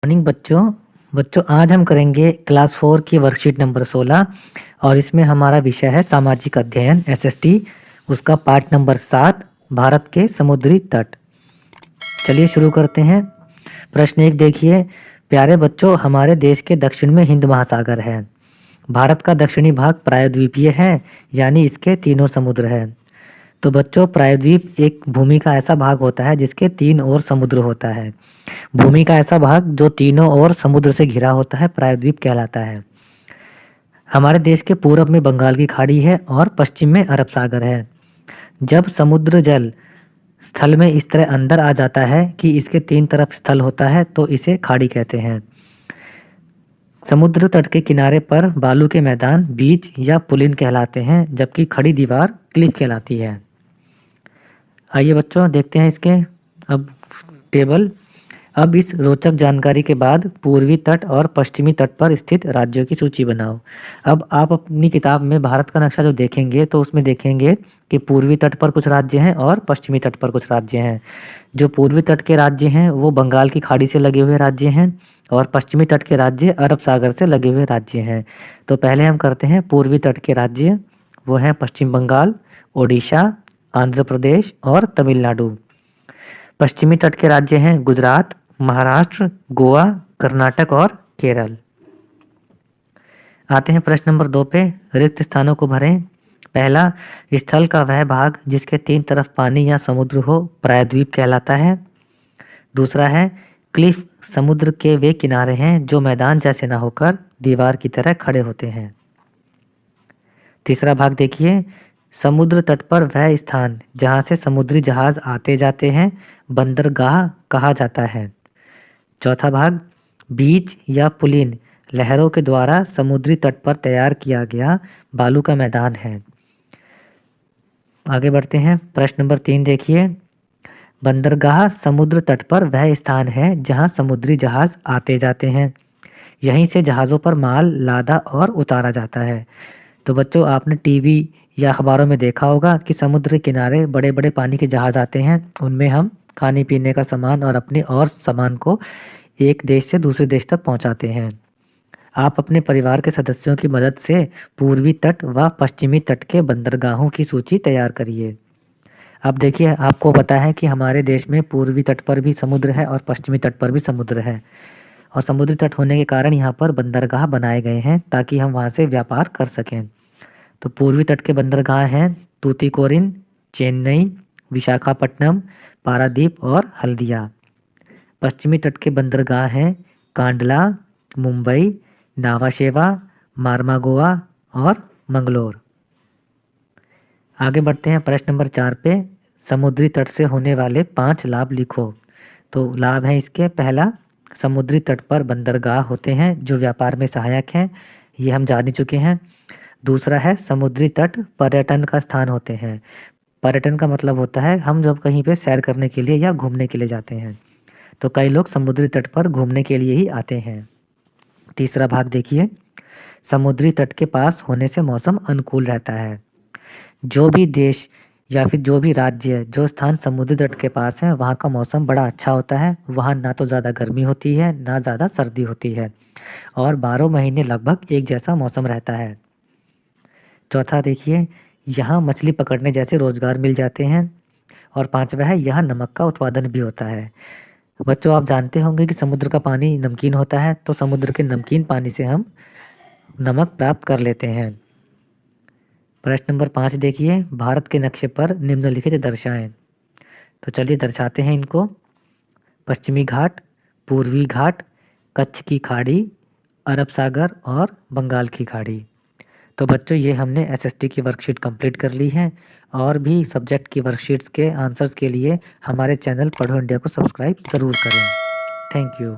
Morning बच्चों। आज हम करेंगे क्लास 4 की वर्कशीट नंबर 16 और इसमें हमारा विषय है सामाजिक अध्ययन एसएसटी, उसका पार्ट नंबर 7 भारत के समुद्री तट। चलिए शुरू करते हैं। प्रश्न 1 देखिए, प्यारे बच्चों, हमारे देश के दक्षिण में हिंद महासागर है। भारत का दक्षिणी भाग प्रायद्वीपीय है, यानी इसके तीनों समुद्र हैं। तो बच्चों, प्रायद्वीप एक भूमि का ऐसा भाग होता है जिसके 3 ओर समुद्र होता है। भूमि का ऐसा भाग जो तीनों ओर समुद्र से घिरा होता है प्रायद्वीप कहलाता है। हमारे देश के पूरब में बंगाल की खाड़ी है और पश्चिम में अरब सागर है। जब समुद्र जल स्थल में इस तरह अंदर आ जाता है कि इसके 3 तरफ स्थल होता है तो इसे खाड़ी कहते हैं। समुद्र तट के किनारे पर बालू के मैदान बीच या पुलिन कहलाते हैं, जबकि खड़ी दीवार क्लिफ कहलाती है। आइए बच्चों देखते हैं इसके अब टेबल। अब इस रोचक जानकारी के बाद पूर्वी तट और पश्चिमी तट पर स्थित राज्यों की सूची बनाओ। अब आप अपनी किताब में भारत का नक्शा जो देखेंगे तो उसमें देखेंगे कि पूर्वी तट पर कुछ राज्य हैं और पश्चिमी तट पर कुछ राज्य हैं। जो पूर्वी तट के राज्य हैं वो बंगाल की खाड़ी से लगे हुए राज्य हैं और पश्चिमी तट के राज्य अरब सागर से लगे हुए राज्य हैं। तो पहले हम करते हैं पूर्वी तट के राज्य, वो हैं पश्चिम बंगाल, ओडिशा, आंध्र प्रदेश और तमिलनाडु। पश्चिमी तट के राज्य हैं गुजरात, महाराष्ट्र, गोवा, कर्नाटक और केरल। आते हैं प्रश्न नंबर 2 पे, रिक्त स्थानों को भरें। पहला, स्थल का वह भाग जिसके 3 तरफ पानी या समुद्र हो प्रायद्वीप कहलाता है। दूसरा है, क्लिफ समुद्र के वे किनारे हैं जो मैदान जैसे ना होकर दीवार की तरह खड़े होते हैं। तीसरा भाग देखिए, समुद्र तट पर वह स्थान जहां से समुद्री जहाज आते जाते हैं बंदरगाह कहा जाता है। चौथा भाग, बीच या पुलिन लहरों के द्वारा समुद्री तट पर तैयार किया गया बालू का मैदान है। आगे बढ़ते हैं। प्रश्न नंबर 3 देखिए, बंदरगाह समुद्र तट पर वह स्थान है जहां समुद्री जहाज आते जाते हैं। यहीं से जहाज़ों पर माल लादा और उतारा जाता है। तो बच्चों, आपने टीवी या अखबारों में देखा होगा कि समुद्र के किनारे बड़े बड़े पानी के जहाज़ आते हैं, उनमें हम खाने पीने का सामान और अपने और सामान को एक देश से दूसरे देश तक पहुंचाते हैं। आप अपने परिवार के सदस्यों की मदद से पूर्वी तट व पश्चिमी तट के बंदरगाहों की सूची तैयार करिए। अब देखिए, आपको पता है कि हमारे देश में पूर्वी तट पर भी समुद्र है और पश्चिमी तट पर भी समुद्र है और समुद्री तट होने के कारण यहाँ पर बंदरगाह बनाए गए हैं ताकि हम वहाँ से व्यापार कर सकें। तो पूर्वी तट के बंदरगाह हैं तूतीकोरिन, चेन्नई, विशाखापट्टनम, पारादीप और हल्दिया। पश्चिमी तट के बंदरगाह हैं कांडला, मुंबई, नावाशेवा, मारमागोआ और मंगलोर। आगे बढ़ते हैं प्रश्न नंबर 4 पे, समुद्री तट से होने वाले 5 लाभ लिखो। तो लाभ हैं इसके, पहला, समुद्री तट पर बंदरगाह होते हैं जो व्यापार में सहायक हैं, ये हम जान ही चुके हैं। दूसरा है, समुद्री तट पर्यटन का स्थान होते हैं। पर्यटन का मतलब होता है हम जब कहीं पे सैर करने के लिए या घूमने के लिए जाते हैं तो कई लोग समुद्री तट पर घूमने के लिए ही आते हैं। तीसरा भाग देखिए, समुद्री तट के पास होने से मौसम अनुकूल रहता है। जो भी देश या फिर जो भी राज्य जो स्थान समुद्री तट के पास है वहाँ का मौसम बड़ा अच्छा होता है। वहाँ ना तो ज़्यादा गर्मी होती है ना ज़्यादा सर्दी होती है और 12 महीने लगभग एक जैसा मौसम रहता है। चौथा देखिए, यहाँ मछली पकड़ने जैसे रोजगार मिल जाते हैं। और पांचवा है, यहाँ नमक का उत्पादन भी होता है। बच्चों, आप जानते होंगे कि समुद्र का पानी नमकीन होता है, तो समुद्र के नमकीन पानी से हम नमक प्राप्त कर लेते हैं। प्रश्न नंबर 5 देखिए, भारत के नक्शे पर निम्नलिखित दर्शाएं। तो चलिए दर्शाते हैं इनको। पश्चिमी घाट, पूर्वी घाट, कच्छ की खाड़ी, अरब सागर और बंगाल की खाड़ी। तो बच्चों, ये हमने एसएसटी की वर्कशीट कंप्लीट कर ली है और भी सब्जेक्ट की वर्कशीट्स के आंसर्स के लिए हमारे चैनल पढ़ो इंडिया को सब्सक्राइब ज़रूर करें। Thank you.